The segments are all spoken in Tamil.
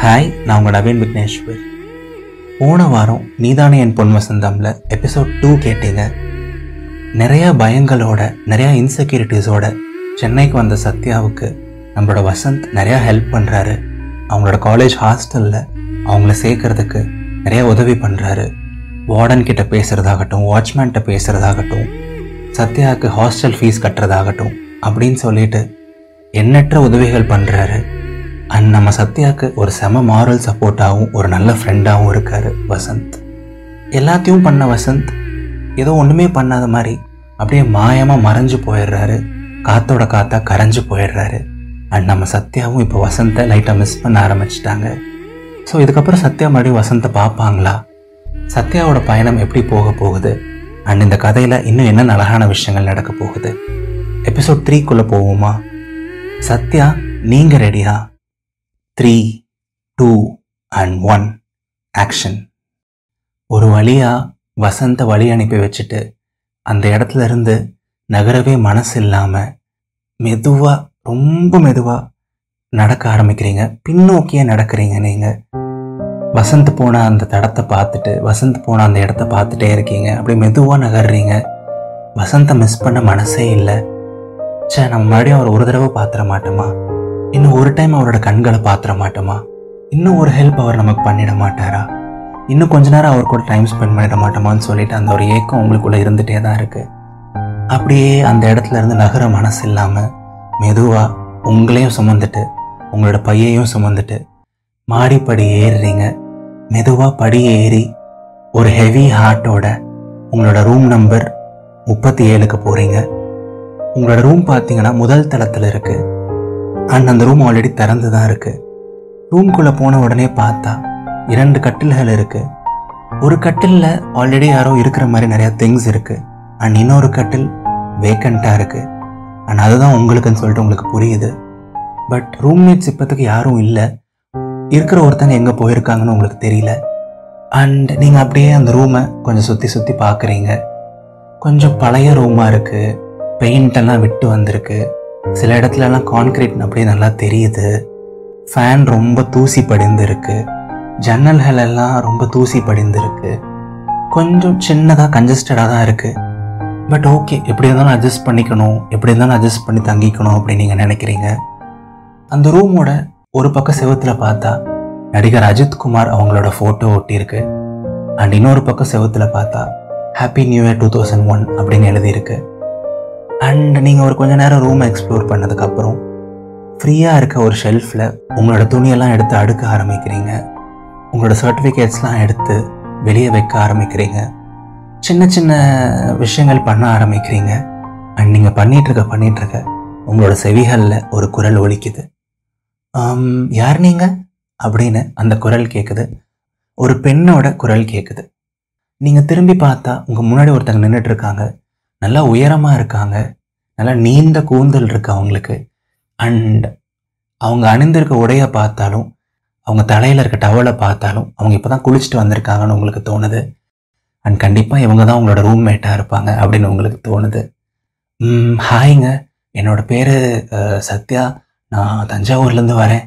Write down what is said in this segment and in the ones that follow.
ஹாய், நான் உங்கள் நவீன் விக்னேஸ்வர். போன வாரம் நீதானே என் பொன் வசந்தம்ல எபிசோட் 2 கேட்டீங்க. நிறையா பயங்களோட, நிறையா இன்செக்யூரிட்டிஸோட சென்னைக்கு வந்த சத்யாவுக்கு நம்மளோட வசந்த் நிறையா ஹெல்ப் பண்ணுறாரு. அவங்களோட காலேஜ் ஹாஸ்டலில் அவங்கள சேர்க்கறதுக்கு நிறையா உதவி பண்ணுறாரு. வார்டன் கிட்ட பேசுகிறதாகட்டும், வாட்ச்மேன்கிட்ட பேசுகிறதாகட்டும், சத்யாவுக்கு ஹாஸ்டல் ஃபீஸ் கட்டுறதாகட்டும் அப்படின்னு சொல்லிட்டு எண்ணற்ற உதவிகள் பண்ணுறாரு. அண்ட் நம்ம சத்யாவுக்கு ஒரு செம மாரல் சப்போர்ட்டாகவும் ஒரு நல்ல ஃப்ரெண்டாகவும் இருக்கார் வசந்த். எல்லாத்தையும் பண்ண வசந்த் ஏதோ ஒன்றுமே பண்ணாத மாதிரி அப்படியே மாயமாக மறைஞ்சு போயிடுறாரு. காத்தோட காத்தா கரைஞ்சு போயிடுறாரு. அண்ட் நம்ம சத்யாவும் இப்போ வசந்தை லைட்டாக மிஸ் பண்ண ஆரம்பிச்சிட்டாங்க. ஸோ இதுக்கப்புறம் சத்யா மறுபடியும் வசந்தை பார்ப்பாங்களா? சத்யாவோட பயணம் எப்படி போக போகுது? அண்ட் இந்த கதையில் இன்னும் என்ன அழகான விஷயங்கள் நடக்க போகுது? எபிசோட் 3க்குள்ளே போவோமா? சத்யா, நீங்கள் ரெடியா? 3, 2 and 1 ஆக்ஷன். ஒரு வழியா வசந்த வழி அனுப்பி வச்சுட்டு அந்த இடத்துல இருந்து நகரவே மனசு இல்லாமல் மெதுவாக, ரொம்ப மெதுவாக நடக்க ஆரம்பிக்கிறீங்க. பின்னோக்கியே நடக்கிறீங்க. நீங்கள் வசந்த் போன அந்த தடத்தை பார்த்துட்டு, வசந்த் போன அந்த இடத்த பார்த்துட்டே இருக்கீங்க. அப்படி மெதுவாக நகர்றீங்க. வசந்தை மிஸ் பண்ண மனசே இல்லை. நம்ம மறுபடியும் அவர் ஒரு தடவை பார்த்துட மாட்டோமா? இன்னும் ஒரு டைம் அவரோட கண்களை பார்த்துட மாட்டோமா? இன்னும் ஒரு ஹெல்ப் அவர் நமக்கு பண்ணிட மாட்டாரா? இன்னும் கொஞ்ச நேரம் அவர் கூட டைம் ஸ்பெண்ட் பண்ணிட மாட்டோமான்னு சொல்லிட்டு அந்த ஒரு ஏக்கம் உங்களுக்குள்ளே இருந்துகிட்டே தான் இருக்குது. அப்படியே அந்த இடத்துல இருந்து நகர மனசு இல்லாமல் மெதுவாக உங்களையும் சுமந்துட்டு, உங்களோட பையையும் சுமந்துட்டு மாடிப்படி ஏறுறீங்க. மெதுவாக படி ஏறி ஒரு ஹெவி ஹார்ட்டோட உங்களோட ரூம் நம்பர் 37க்கு போகிறீங்க. உங்களோட ரூம் பார்த்தீங்கன்னா முதல் தளத்தில் இருக்குது. அண்ட் அந்த ரூம் ஆல்ரெடி திறந்து தான் இருக்குது. ரூம்குள்ளே போன உடனே பார்த்தா 2 கட்டில்கள் இருக்குது. ஒரு கட்டிலில் ஆல்ரெடி யாரோ இருக்கிற மாதிரி நிறையா திங்ஸ் இருக்குது. அண்ட் இன்னொரு கட்டில் வேக்கண்ட்டாக இருக்குது. அண்ட் அதுதான் உங்களுக்குன்னு சொல்லிட்டு உங்களுக்கு புரியுது. பட் ரூம்மேட்ஸ் இப்போத்துக்கு யாரும் இல்லை. இருக்கிற ஒருத்தங்க எங்கே போயிருக்காங்கன்னு உங்களுக்கு தெரியல. அண்ட் நீங்கள் அப்படியே அந்த ரூமை கொஞ்சம் சுற்றி சுற்றி பார்க்குறீங்க. கொஞ்சம் பழைய ரூமாக இருக்குது. பெயிண்டெல்லாம் விட்டு வந்திருக்கு. சில இடத்துலலாம் கான்க்ரீட் அப்படியே நல்லா தெரியுது. ஃபேன் ரொம்ப தூசி படிந்துருக்கு. ஜன்னல்கள் எல்லாம் ரொம்ப தூசி படிந்துருக்கு. கொஞ்சம் சின்னதாக கன்ஜஸ்டடாக தான் இருக்குது. பட் ஓகே, எப்படி இருந்தாலும் அட்ஜஸ்ட் பண்ணிக்கணும், எப்படி இருந்தாலும் அட்ஜஸ்ட் பண்ணி தங்கிக்கணும் அப்படின்னு நீங்கள் நினைக்கிறீங்க. அந்த ரூமோட ஒரு பக்கம் செவுத்தில் பார்த்தா நடிகர் அஜித்குமார் அவங்களோட ஃபோட்டோ ஒட்டியிருக்கு. அண்ட் இன்னொரு பக்கம் செவுத்தில் பார்த்தா ஹாப்பி நியூ இயர் 2001 அப்படின்னு எழுதியிருக்கு. அண்ட் நீங்கள் ஒரு கொஞ்ச நேரம் ரூமை எக்ஸ்ப்ளோர் பண்ணதுக்கப்புறம் ஃப்ரீயாக இருக்க ஒரு ஷெல்ஃபில் உங்களோட துணியெல்லாம் எடுத்து அடுக்க ஆரம்பிக்கிறீங்க. உங்களோட சர்டிஃபிகேட்ஸ்லாம் எடுத்து வெளியே வைக்க ஆரம்பிக்கிறீங்க. சின்ன சின்ன விஷயங்கள் பண்ண ஆரம்பிக்கிறீங்க. அண்ட் நீங்கள் பண்ணிகிட்ருக்க உங்களோட செவிகளில் ஒரு குரல் ஒலிக்குது. யார் நீங்கள் அப்படின்னு அந்த குரல் கேட்குது. ஒரு பெண்ணோட குரல் கேட்குது. நீங்கள் திரும்பி பார்த்தா உங்கள் முன்னாடி ஒருத்தங்க நின்றுட்டுருக்காங்க. நல்லா உயரமாக இருக்காங்க. நல்லா நீண்ட கூந்தல் இருக்கு அவங்களுக்கு. அண்ட் அவங்க அணிந்திருக்க உடையை பார்த்தாலும், அவங்க தலையில் இருக்க டவலை பார்த்தாலும் அவங்க இப்போ தான் குளிச்சுட்டு வந்திருக்காங்கன்னு உங்களுக்கு தோணுது. அண்ட் கண்டிப்பாக இவங்க தான் உங்களோட ரூம்மேட்டாக இருப்பாங்க அப்படின்னு உங்களுக்கு தோணுது. ஹாய்ங்க, என்னோட பேர் சத்யா, நான் தஞ்சாவூர்லேருந்து வரேன்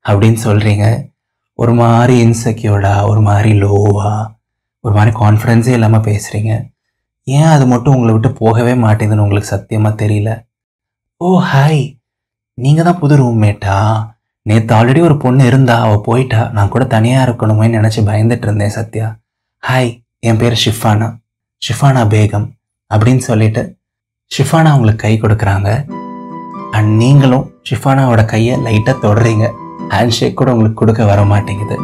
அப்படின்னு சொல்கிறீங்க. ஒரு மாதிரி இன்செக்யூர்டாக, ஒரு மாதிரி லோவாக, ஒரு மாதிரி கான்ஃபிடென்ஸே இல்லாமல் பேசுகிறீங்க. ஏன் அது மட்டும் உங்களை விட்டு போகவே மாட்டேங்குதுன்னு உங்களுக்கு சத்தியமாக தெரியல. ஓ ஹாய், நீங்கள் தான் புது ரூம்மேட்டா? நேற்று ஆல்ரெடி ஒரு பொண்ணு இருந்தா, அவள் போயிட்டா. நான் கூட தனியாக இருக்கணுமேன்னு நினச்சி பயந்துட்டு இருந்தேன் சத்யா. ஹாய், என் பேர் ஷிஃபானா பேகம் அப்படின்னு சொல்லிட்டு ஷிஃபானா உங்களுக்கு கை கொடுக்குறாங்க. அண்ட் நீங்களும் ஷிஃபானாவோட கையை லைட்டாக தொடறீங்க. ஹேண்ட் ஷேக் கூட உங்களுக்கு கொடுக்க வர மாட்டேங்குது.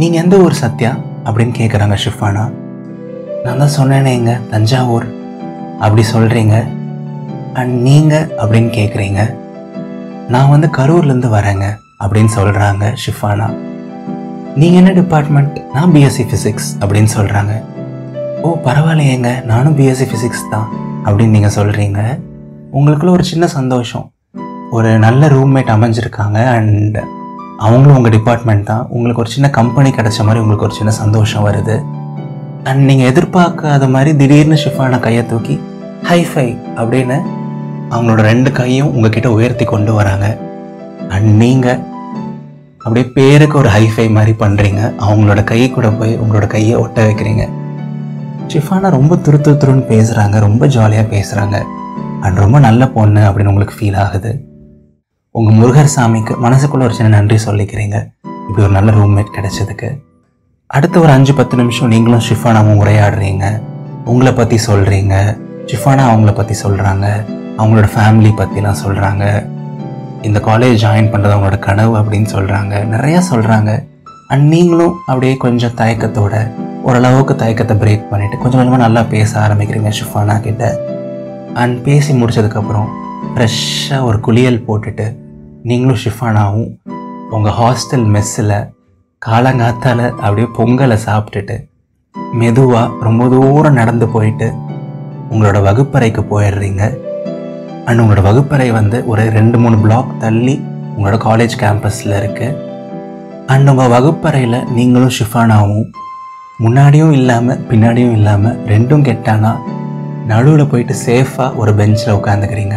நீங்கள் எந்த ஊர் சத்யா அப்படின்னு கேட்குறாங்க ஷிஃபானா. நான் தான் சொன்னேனேங்க, தஞ்சாவூர் அப்படி சொல்கிறீங்க. அண்ட் நீங்கள் அப்படின்னு கேட்குறீங்க. நான் வந்து கரூர்லேருந்து வரேங்க அப்படின்னு சொல்கிறாங்க ஷிஃபானா. நீங்கள் என்ன டிபார்ட்மெண்ட்? நான் பிஎஸ்சி ஃபிசிக்ஸ் அப்படின்னு சொல்கிறாங்க. ஓ பரவாயில்லையேங்க, நானும் பிஎஸ்சி ஃபிசிக்ஸ் தான் அப்படின்னு நீங்கள் சொல்கிறீங்க. உங்களுக்குள்ள ஒரு சின்ன சந்தோஷம், ஒரு நல்ல ரூம்மேட் அமைஞ்சிருக்காங்க. அண்ட் அவங்களும் உங்கள் டிபார்ட்மெண்ட் தான். உங்களுக்கு ஒரு சின்ன கம்பெனி கிடைச்ச மாதிரி உங்களுக்கு ஒரு சின்ன சந்தோஷம் வருது. அண்ட் நீங்கள் எதிர்பார்க்காத மாதிரி திடீர்னு ஷிஃபானா கையை தூக்கி ஹைஃபை அப்படின்னு அவங்களோட 2 கையும் உங்ககிட்ட உயர்த்தி கொண்டு வராங்க. அண்ட் நீங்கள் அப்படியே பேருக்கு ஒரு ஹைஃபை மாதிரி பண்ணுறீங்க. அவங்களோட கை கூட போய் உங்களோட கையை ஒட்ட வைக்கிறீங்க. ஷிஃபானா ரொம்ப துருன்னு பேசுகிறாங்க, ரொம்ப ஜாலியாக பேசுகிறாங்க அண்ட் ரொம்ப நல்ல பொண்ணு அப்படின்னு உங்களுக்கு ஃபீல் ஆகுது. உங்கள் முருகர் சாமிக்கு மனசுக்குள்ளே ஒரு சின்ன நன்றி சொல்லிக்கிறீங்க இப்படி ஒரு நல்ல ரூம்மேட் கிடைச்சதுக்கு. அடுத்த ஒரு 5-10 நிமிஷம் நீங்களும் ஷிஃபானாவும் உரையாடுறீங்க. உங்களை பற்றி சொல்கிறீங்க, ஷிஃபானா அவங்கள பற்றி சொல்கிறாங்க, அவங்களோட ஃபேமிலி பற்றிலாம் சொல்கிறாங்க, இந்த காலேஜ் ஜாயின் பண்ணுறது அவங்களோட கனவு அப்படின்னு சொல்கிறாங்க, நிறையா சொல்கிறாங்க. அண்ட் நீங்களும் அப்படியே கொஞ்சம் தயக்கத்தோட ஓரளவுக்கு தயக்கத்தை பிரேக் பண்ணிவிட்டு கொஞ்சம் கொஞ்சமாக நல்லா பேச ஆரம்பிக்கிறீங்க ஷிஃபானா கிட்ட. அண்ட் பேசி முடித்ததுக்கப்புறம் ஃப்ரெஷ்ஷாக ஒரு குளியல் போட்டுட்டு நீங்களும் ஷிஃபானாவும் உங்கள் ஹாஸ்டல் மெஸ்ஸில் காலங்காத்தால் அப்படியே பொங்கலை சாப்பிட்டுட்டு மெதுவாக ரொம்ப தூரம் நடந்து போயிட்டு உங்களோட வகுப்பறைக்கு போயிடுறீங்க. அண்ட் உங்களோட வகுப்பறை வந்து ஒரு 2-3 பிளாக் தள்ளி உங்களோட காலேஜ் கேம்பஸில் இருக்குது. அண்ட் உங்கள் வகுப்பறையில் நீங்களும் ஷிஃபானாவும் முன்னாடியும் இல்லாமல் பின்னாடியும் இல்லாமல் ரெண்டும் கெட்டானா நடுவில் போயிட்டு சேஃபாக ஒரு பெஞ்சில் உட்காந்துக்கிறீங்க.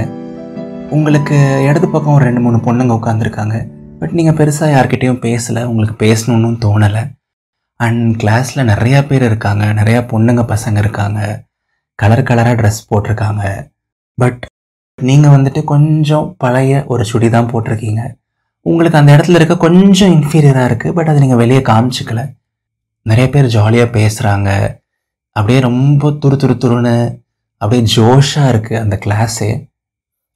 உங்களுக்கு இடது பக்கம் ஒரு 2-3 பொண்ணுங்க உட்காந்துருக்காங்க. பட் நீங்கள் பெருசாக யார்கிட்டையும் பேசலை, உங்களுக்கு பேசணுன்னு தோணலை. அண்ட் கிளாஸில் நிறையா பேர் இருக்காங்க, நிறையா பொண்ணுங்க பசங்க இருக்காங்க, கலராக ட்ரெஸ் போட்டிருக்காங்க. பட் நீங்கள் வந்துட்டு கொஞ்சம் பழைய ஒரு சுடி தான் போட்டிருக்கீங்க. உங்களுக்கு அந்த இடத்துல இருக்க கொஞ்சம் இன்ஃபீரியராக இருக்குது. பட் அதை நீங்கள் வெளியே காமிச்சிக்கல. நிறைய பேர் ஜாலியாக பேசுகிறாங்க, அப்படியே ரொம்ப துருன்னு அப்படியே ஜோஷாக இருக்குது அந்த கிளாஸே.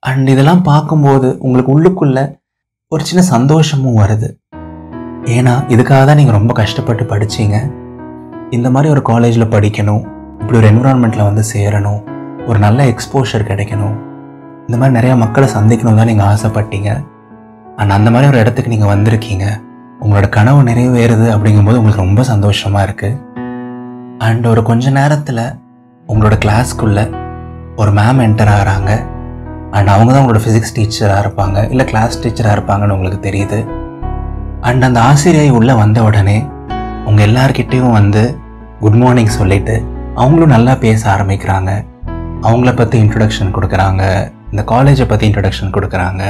அண்ட் இதெல்லாம் பார்க்கும்போது உங்களுக்கு உள்ளுக்குள்ளே ஒரு சின்ன சந்தோஷமும் வருது. ஏன்னா இதுக்காக தான் நீங்கள் ரொம்ப கஷ்டப்பட்டு படித்தீங்க. இந்த மாதிரி ஒரு காலேஜில் படிக்கணும், இப்படி ஒரு என்விரான்மெண்ட்டில் வந்து சேரணும், ஒரு நல்ல எக்ஸ்போஷர் கிடைக்கணும், இந்த மாதிரி நிறையா மக்களை சந்திக்கணும் தான் நீங்கள் ஆசைப்பட்டீங்க. அண்ட் அந்த மாதிரி ஒரு இடத்துக்கு நீங்கள் வந்திருக்கீங்க. உங்களோட கனவு நிறைவேறுது அப்படிங்கும்போது உங்களுக்கு ரொம்ப சந்தோஷமாக இருக்குது. அண்ட் ஒரு கொஞ்ச நேரத்தில் உங்களோட கிளாஸ்க்குள்ளே ஒரு மேம் என்டர் ஆகிறாங்க. அண்ட் அவங்க தான் உங்களோட ஃபிசிக்ஸ் டீச்சராக இருப்பாங்க, இல்லை கிளாஸ் டீச்சராக இருப்பாங்கன்னு உங்களுக்கு தெரியுது. அண்ட் அந்த ஆசிரியை உள்ளே வந்த உடனே உங்கள் எல்லார்கிட்டையும் வந்து குட் மார்னிங் சொல்லிவிட்டு அவங்களும் நல்லா பேச ஆரம்பிக்கிறாங்க. அவங்கள பற்றி இன்ட்ரொடக்ஷன் கொடுக்குறாங்க, இந்த காலேஜை பற்றி இன்ட்ரொடக்ஷன் கொடுக்குறாங்க.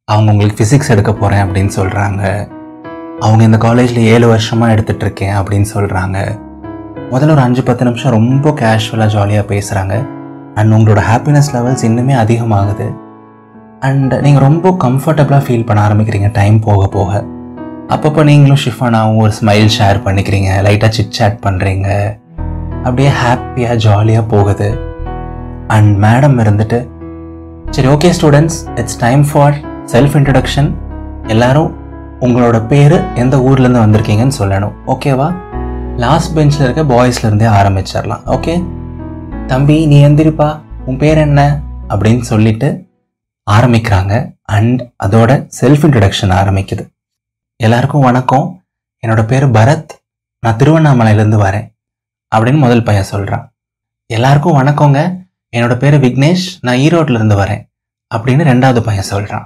அவங்க உங்களுக்கு ஃபிசிக்ஸ் எடுக்க போகிறேன் அப்படின்னு சொல்கிறாங்க. அவங்க இந்த காலேஜில் 7 வருஷமாக எடுத்துகிட்ருக்கேன் அப்படின்னு சொல்கிறாங்க. முதல்ல ஒரு 5-10 நிமிஷம் ரொம்ப கேஷுவலாக ஜாலியாக பேசுகிறாங்க. அண்ட் உங்களோட ஹாப்பினஸ் லெவல்ஸ் இன்னுமே அதிகமாகுது. அண்ட் நீங்கள் ரொம்ப கம்ஃபர்டபுளாக ஃபீல் பண்ண ஆரம்பிக்கிறீங்க டைம் போக போக. அப்பப்போ நீங்களும் ஷிஃபானாவும் ஒரு ஸ்மைல் ஷேர் பண்ணிக்கிறீங்க, லைட்டாக சிட் சேட் பண்ணுறீங்க, அப்படியே ஹாப்பியாக ஜாலியாக போகுது. அண்ட் மேடம் இருந்துட்டு, சரி okay students, it's time for self introduction. எல்லோரும் உங்களோட பேர், எந்த ஊர்லேருந்து வந்திருக்கீங்கன்னு சொல்லணும், ஓகேவா? லாஸ்ட் பெஞ்சில் இருக்க பாய்ஸ்லேருந்தே ஆரம்பிச்சிடலாம். ஓகே தம்பி, நீ எந்திரிப்பா, உன் பேர் என்ன அப்படின்னு சொல்லிட்டு ஆரம்பிக்கிறாங்க. அண்ட் அதோட செல்ஃப் இன்ட்ரடக்ஷன் ஆரம்பிக்குது. எல்லாருக்கும் வணக்கம், என்னோட பேர் பரத், நான் திருவண்ணாமலையிலேருந்து வரேன் அப்படின்னு முதல் பையன் சொல்கிறான். எல்லாருக்கும் வணக்கங்க, என்னோட பேர் விக்னேஷ், நான் ஈரோட்டிலேருந்து வரேன் அப்படின்னு ரெண்டாவது பையன் சொல்கிறான்.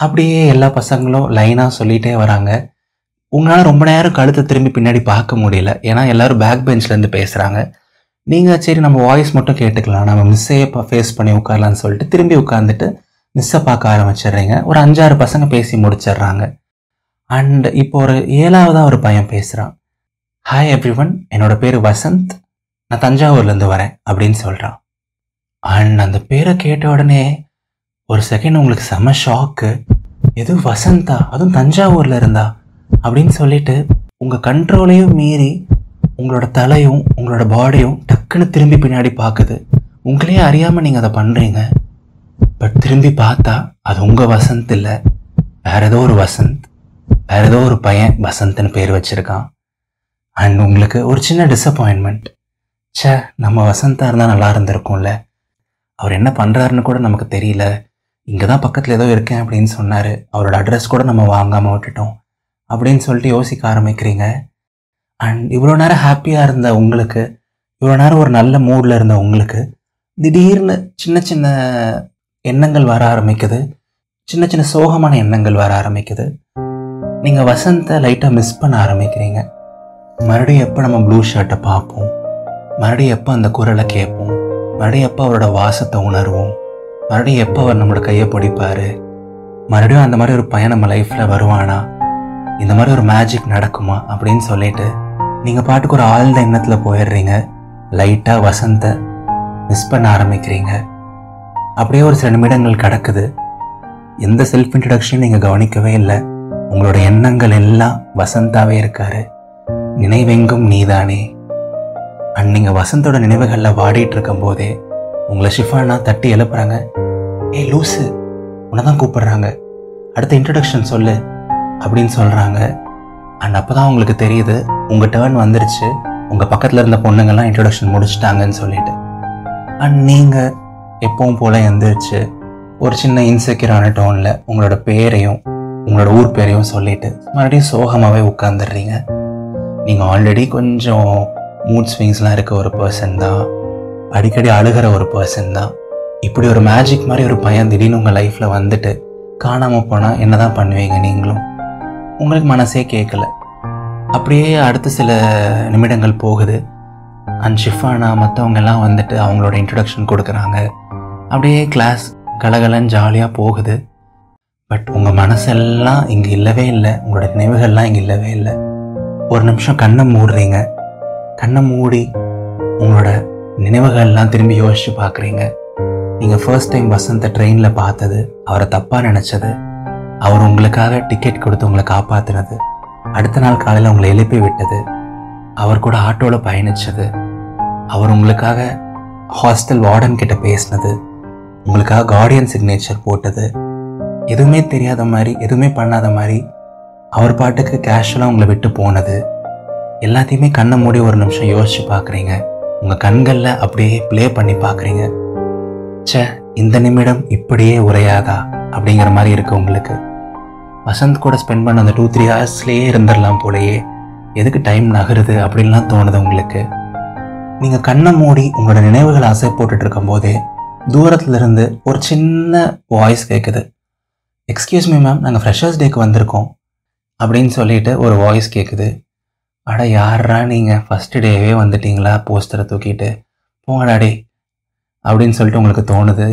அப்படியே எல்லா பசங்களும் லைனாக சொல்லிகிட்டே வராங்க. உங்களால் ரொம்ப நேரம் கழுத்தை திரும்பி பின்னாடி பார்க்க முடியல, ஏன்னா எல்லோரும் பேக் பெஞ்ச்லேருந்து பேசுகிறாங்க. நீங்கள் சரி நம்ம வாய்ஸ் மட்டும் கேட்டுக்கலாம், நம்ம மிஸ்ஸையே ஃபேஸ் பண்ணி உட்காரலான்னு சொல்லிட்டு திரும்பி உட்காந்துட்டு மிஸ்ஸை பார்க்க ஆரம்பிச்சிடுறீங்க. ஒரு 5-6 பசங்க பேசி முடிச்சிடுறாங்க. அண்ட் இப்போ ஒரு 7ஆவதாக ஒரு பையன் பேசுகிறான். ஹாய் எவ்ரிவன், என்னோட பேர் வசந்த், நான் தஞ்சாவூர்லேருந்து வரேன் அப்படின்னு சொல்கிறான். அண்ட் அந்த பேரை கேட்ட உடனே ஒரு செகண்ட் உங்களுக்கு செம ஷாக்கு. எதுவும் வசந்தா, அதுவும் தஞ்சாவூரில் இருந்தா அப்படின்னு சொல்லிட்டு உங்கள் கண்ட்ரோலையும் மீறி உங்களோட தலையும் உங்களோட பாடியும் டக்குன்னு திரும்பி பின்னாடி பார்க்குது. உங்களையே அறியாமல் நீங்கள் அதை பண்ணுறீங்க. பட் திரும்பி பார்த்தா அது உங்கள் வசந்த் இல்லை, வேற ஏதோ ஒரு வசந்த், வேற ஏதோ ஒரு பையன் வசந்த்னு பேர் வச்சுருக்கான். அண்ட் உங்களுக்கு ஒரு சின்ன டிசப்பாயின்மெண்ட். சே, நம்ம வசந்தாக இருந்தால் நல்லா இருந்திருக்கும்ல, அவர் என்ன பண்ணுறாருன்னு கூட நமக்கு தெரியல, இங்கே தான் பக்கத்தில் ஏதோ இருக்கேன் அப்படின்னு சொன்னார், அவரோட அட்ரஸ் கூட நம்ம வாங்காமல் விட்டுட்டோம் அப்படின்னு சொல்லிட்டு யோசிக்க ஆரம்பிக்கிறீங்க. அண்ட் இவ்வளோ நேரம் ஹாப்பியாக இருந்த உங்களுக்கு, இவ்வளோ நேரம் ஒரு நல்ல மூடில் இருந்த உங்களுக்கு திடீர்னு சின்ன சின்ன எண்ணங்கள் வர ஆரம்பிக்குது, சின்ன சின்ன சோகமான எண்ணங்கள் வர ஆரம்பிக்குது. நீங்கள் வசந்தை லைட்டாக மிஸ் பண்ண ஆரம்பிக்கிறீங்க. மறுபடியும் எப்போ நம்ம ப்ளூ ஷர்ட்டை பார்ப்போம், மறுபடியும் எப்போ அந்த குரலை கேட்போம், மறுபடியும் எப்போ அவரோட வாசத்தை உணர்வோம், மறுபடியும் எப்போ அவர் நம்மளோட கையை பிடிப்பார், மறுபடியும் அந்த மாதிரி ஒரு பையன் நம்ம லைஃப்பில் வருவானா இந்த மாதிரி ஒரு மேஜிக் நடக்குமா அப்படின்னு சொல்லிட்டு நீங்கள் பாட்டுக்கு ஒரு ஆழ்ந்த எண்ணத்தில் போயிடுறீங்க. லைட்டாக வசந்தை மிஸ் பண்ண ஆரம்பிக்கிறீங்க. அப்படியே ஒரு சில நிமிடங்கள் கிடக்குது. எந்த செல்ஃப் இன்ட்ரடக்ஷனும் நீங்கள் கவனிக்கவே இல்லை. உங்களோட எண்ணங்கள் எல்லாம் வசந்தாவே இருக்காரு. நினைவெங்கும் நீதானே. அண்ட் நீங்கள் வசந்தோட நினைவுகளில் வாடிட்டு இருக்கும் போதே உங்களை ஷிஃபானா தட்டி எழுப்புறாங்க. ஏய் லூசு, உன்னை தான் கூப்பிடுறாங்க, அடுத்த இன்ட்ரடக்ஷன் சொல்லு அப்படின்னு சொல்கிறாங்க. அண்ட் அப்போ தான் உங்களுக்கு தெரியுது உங்கள் டேர்ன் வந்துருச்சு. உங்கள் பக்கத்தில் இருந்த பொண்ணுங்கள்லாம் இன்ட்ரடக்ஷன் முடிச்சிட்டாங்கன்னு சொல்லிட்டு. அண்ட் நீங்கள் எப்பவும் போல் எந்திரிச்சு ஒரு சின்ன இன்செக்யூரான டோனில் உங்களோட பேரையும் உங்களோட ஊர் பேரையும் சொல்லிட்டு மறுபடியும் சோகமாகவே உட்காந்துடுறீங்க. நீங்கள் ஆல்ரெடி கொஞ்சம் மூட் ஸ்விங்ஸ்லாம் இருக்க ஒரு பர்சன் தான், அடிக்கடி அழுகிற ஒரு பர்சன் தான். இப்படி ஒரு மேஜிக் மாதிரி ஒரு பையன் திடீர்னு உங்கள் லைஃப்பில் வந்துட்டு காணாமல் போனால் என்ன தான் பண்ணுவீங்க? நீங்களும் உங்களுக்கு மனசே கேட்கல. அப்படியே அடுத்த சில நிமிடங்கள் போகுது. அண்ட் ஷிஃபானா மற்றவங்க எல்லாம் வந்துட்டு அவங்களோட இன்ட்ரடக்ஷன் கொடுக்குறாங்க. அப்படியே கிளாஸ் கலகலன்னு ஜாலியாக போகுது. பட் உங்கள் மனசெல்லாம் இங்கே இல்லவே இல்லை, உங்களோட நினைவுகள்லாம் இங்கே இல்லவே இல்லை. ஒரு நிமிஷம் கண்ணை மூடுறீங்க. கண்ணை மூடி உங்களோட நினைவுகள்லாம் திரும்பி யோசித்து பார்க்குறீங்க. நீங்கள் ஃபர்ஸ்ட் டைம் வசந்தை ட்ரெயினில் பார்த்தது, அவரை தப்பாக நினச்சது, அவர் உங்களுக்காக டிக்கெட் கொடுத்து உங்களை காப்பாற்றினது, அடுத்த நாள் காலையில் உங்களை எழுப்பி விட்டது, அவர் கூட ஆட்டோவில் பயணித்தது, அவர் உங்களுக்காக ஹாஸ்டல் வார்டன் கிட்ட பேசினது, உங்களுக்காக கார்டியன் சிக்னேச்சர் போட்டது, எதுவுமே தெரியாத மாதிரி எதுவுமே பண்ணாத மாதிரி அவர் பாட்டுக்கு கேஷுவலாக உங்களை விட்டு போனது, எல்லாத்தையுமே கண்ணை மூடி ஒரு நிமிஷம் யோசிச்சு பார்க்குறீங்க. உங்கள் கண்களில் அப்படியே ப்ளே பண்ணி பார்க்குறீங்க. சே, இந்த நிமிடம் இப்படியே உரையாதா அப்படிங்கிற மாதிரி இருக்குது உங்களுக்கு. வசந்த் கூட ஸ்பெண்ட் பண்ண அந்த 2-3 ஹவர்ஸ்லேயே இருந்துடலாம் போலையே, எதுக்கு டைம் நகருது அப்படின்லாம் தோணுது உங்களுக்கு. நீங்கள் கண்ணை மூடி உங்களோட நினைவுகளை அசை போட்டுட்டு இருக்கும் போதே தூரத்துலேருந்து ஒரு சின்ன வாய்ஸ் கேட்குது. எக்ஸ்கியூஸ் மீ மேம், நாங்கள் ஃப்ரெஷர்ஸ் டேக்கு வந்திருக்கோம் அப்படின்னு சொல்லிட்டு ஒரு வாய்ஸ் கேட்குது. அட யாரா நீங்கள், ஃபஸ்ட்டு டேவே வந்துட்டீங்களா போஸ்டரை தூக்கிட்டு, போங்கடாடே அப்படின்னு சொல்லிட்டு உங்களுக்கு தோணுது.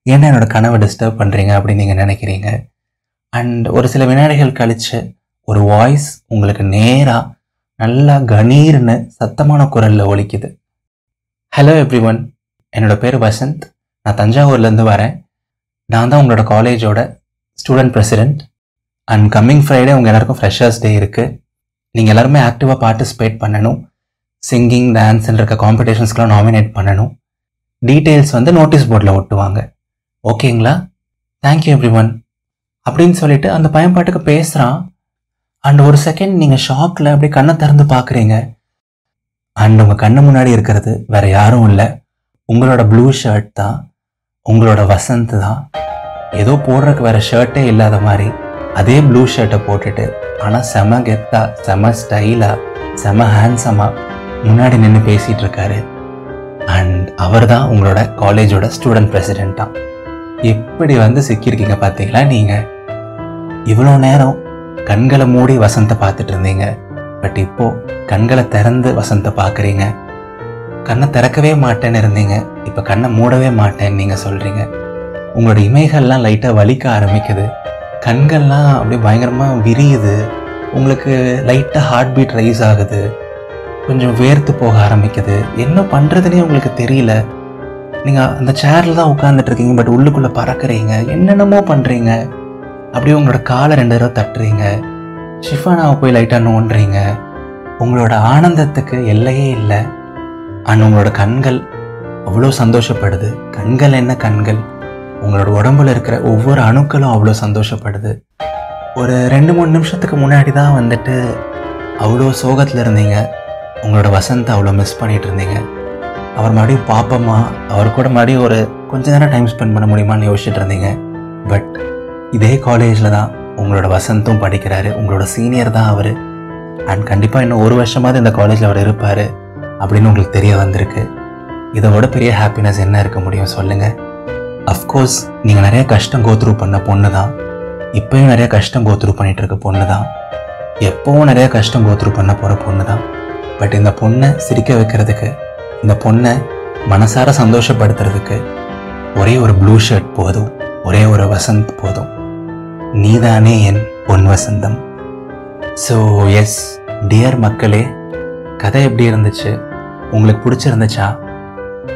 ஏன்னா என்னோடய கனவை டிஸ்டர்ப் பண்ணுறீங்க அப்படின்னு நீங்கள் நினைக்கிறீங்க. அண்ட் ஒரு சில வினாடிகள் கழித்து ஒரு வாய்ஸ் உங்களுக்கு நேராக நல்லா கணீர்னு சத்தமான குரலில் ஒலிக்குது. ஹலோ எவ்ரி ஒன், என்னோடய பேர் வசந்த், நான் தஞ்சாவூர்லேருந்து வரேன். நான் தான் உங்களோட காலேஜோட student president. And coming Friday உங்கள் எல்லாருக்கும் ஃப்ரெஷர்ஸ் டே இருக்குது. நீங்கள் எல்லாருமே ஆக்டிவாக பார்ட்டிசிபேட் பண்ணணும். சிங்கிங், டான்ஸ்ன்னு இருக்க காம்படிஷன்ஸ்க்கெலாம் நாமினேட் பண்ணணும். டீட்டெயில்ஸ் வந்து நோட்டீஸ் போர்டில் ஒட்டுவாங்க. ஓகேங்களா? தேங்க்யூ எவ்ரி ஒன் அப்படின்னு சொல்லிட்டு அந்த பையன் பாட்டுக்கு பேசுகிறான். அண்ட் ஒரு செகண்ட் நீங்கள் ஷாக்கில் அப்படியே கண்ணை திறந்து பார்க்குறீங்க. அண்ட் உங்கள் கண்ணு முன்னாடி இருக்கிறது வேறு யாரும் இல்லை, உங்களோட ப்ளூ ஷர்ட் தான், உங்களோட வசந்த் தான். ஏதோ போடுறதுக்கு வேறு ஷர்ட்டே இல்லாத மாதிரி அதே ப்ளூ ஷர்ட்டை போட்டுட்டு, ஆனால் செம கெத்தா, செம ஸ்டைலாக, செம ஹேண்ட்ஸமாக முன்னாடி நின்று பேசிகிட்டு இருக்காரு. அண்ட் அவர் தான் உங்களோட காலேஜோட ஸ்டூடெண்ட் பிரசிடெண்ட்டாக. எப்படி வந்து சிக்கியிருக்கீங்க பார்த்தீங்களா நீங்கள்? இவ்வளோ நேரம் கண்களை மூடி வசந்தை பார்த்துட்டு இருந்தீங்க. பட் இப்போது கண்களை திறந்து வசந்தை பார்க்குறீங்க. கண்ணை திறக்கவே மாட்டேன்னு இருந்தீங்க, இப்போ கண்ணை மூடவே மாட்டேன்னு நீங்கள் சொல்கிறீங்க. உங்களோட இமைகள்லாம் லைட்டாக வலிக்க ஆரம்பிக்குது. கண்கள்லாம் அப்படியே பயங்கரமாக விரியுது. உங்களுக்கு லைட்டாக ஹார்ட் பீட் ரைஸ் ஆகுது. கொஞ்சம் வேர்த்து போக ஆரம்பிக்குது. என்ன பண்ணுறதுனே உங்களுக்கு தெரியல. நீங்கள் அந்த சேரில் தான் உட்காந்துட்ருக்கீங்க, பட் உள்ளுக்குள்ளே பறக்கிறீங்க, என்னென்னமோ பண்ணுறீங்க. அப்படியே உங்களோட காலை 2 தடவை தட்டுறீங்க. ஷிஃபானாவை போய் லைட்டாக நோண்டுறீங்க. உங்களோட ஆனந்தத்துக்கு எல்லையே இல்லை. அண்ட் உங்களோட கண்கள் அவ்வளோ சந்தோஷப்படுது. கண்கள் என்ன கண்கள், உங்களோட உடம்புல இருக்கிற ஒவ்வொரு அணுக்களும் அவ்வளோ சந்தோஷப்படுது. ஒரு 2-3 நிமிஷத்துக்கு முன்னாடி தான் வந்துட்டு அவ்வளோ சோகத்தில் இருந்தீங்க. உங்களோட வசந்தை அவ்வளோ மிஸ் பண்ணிகிட்டு இருந்தீங்க. அவர் மறுபடியும் பாப்பமா, அவர் கூட மறுபடியும் ஒரு கொஞ்ச நேரம் டைம் ஸ்பெண்ட் பண்ண முடியுமான்னு யோசிச்சுட்டு இருந்தீங்க. பட் இதே காலேஜில் தான் உங்களோட வசந்தும் படிக்கிறாரு. உங்களோட சீனியர் தான் அவர். அண்ட் கண்டிப்பாக இன்னும் 1 வருஷமாவது இந்த காலேஜில் அவர் இருப்பார் அப்படின்னு உங்களுக்கு தெரிய வந்திருக்கு. இதை விட பெரிய ஹாப்பினஸ் என்ன இருக்க முடியும் சொல்லுங்கள்? அஃப்கோர்ஸ் நீங்கள் நிறைய கஷ்டம் கோத்ரூ பண்ண பொண்ணு தான். இப்போயும் நிறைய கஷ்டம் கோத்ரூ பண்ணிகிட்டு இருக்க பொண்ணு தான். எப்போவும் நிறைய கஷ்டம் கோத்ரூ பண்ண போகிற பொண்ணு தான். பட் இந்த பொண்ணை சிரிக்க வைக்கிறதுக்கு, இந்த பொண்ணை மனசார சந்தோஷப்படுத்துறதுக்கு ஒரே ஒரு ப்ளூ ஷர்ட் போதும், ஒரே ஒரு வசந்த் போதும். நீதானே என் பொன் வசந்தம். ஸோ எஸ் டியர் மக்களே, கதை எப்படி இருந்துச்சு? உங்களுக்கு பிடிச்சிருந்துச்சா?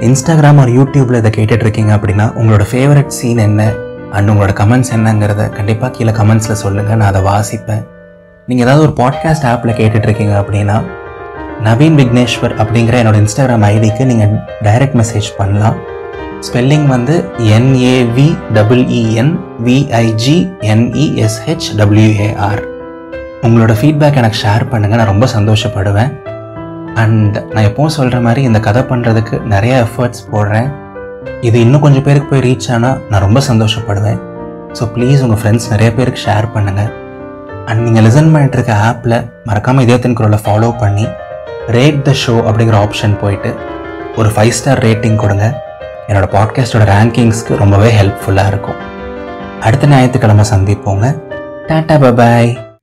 இன்ஸ்டாகிராம் ஒரு யூடியூப்பில் இதை கேட்டுட்ருக்கீங்க அப்படின்னா உங்களோட ஃபேவரட் சீன் என்ன அண்ட் உங்களோட கமெண்ட்ஸ் என்னங்கிறத கண்டிப்பாக கீழே கமெண்ட்ஸில் சொல்லுங்கள், நான் அதை வாசிப்பேன். நீங்கள் ஏதாவது ஒரு பாட்காஸ்ட் ஆப்பில் கேட்டுட்ருக்கீங்க அப்படின்னா நவீன் விக்னேஸ்வர் அப்படிங்கிற என்னோடய இன்ஸ்டாகிராம் ஐடிக்கு நீங்கள் டைரக்ட் மெசேஜ் பண்ணலாம். ஸ்பெல்லிங் வந்து NAVEENVIGNESHWAR. உங்களோட ஃபீட்பேக் எனக்கு ஷேர் பண்ணுங்கள், நான் ரொம்ப சந்தோஷப்படுவேன். அண்ட் நான் எப்பவும் சொல்கிற மாதிரி இந்த கதை பண்ணுறதுக்கு நிறைய எஃபர்ட்ஸ் போடுறேன். இது இன்னும் கொஞ்சம் பேருக்கு போய் ரீச் ஆனால் நான் ரொம்ப சந்தோஷப்படுவேன். ஸோ ப்ளீஸ் உங்கள் ஃப்ரெண்ட்ஸ் நிறைய பேருக்கு ஷேர் பண்ணுங்கள். அண்ட் நீங்கள் லிசன் பண்ணிட்டு இருக்க ஆப்பில் மறக்காமல் இதயத்தின் குரலை ஃபாலோ பண்ணி ரேட் த ஷோ அப்படிங்கிற ஆப்ஷன் போயிட்டு ஒரு 5 ஸ்டார் ரேட்டிங் கொடுங்க. என்னோடய பாட்காஸ்டோட ரேங்கிங்ஸ்க்கு ரொம்பவே ஹெல்ப்ஃபுல்லாக இருக்கும். அடுத்த ஞாயிற்றுக்கிழமை சந்திப்போங்க. Tata, bye bye.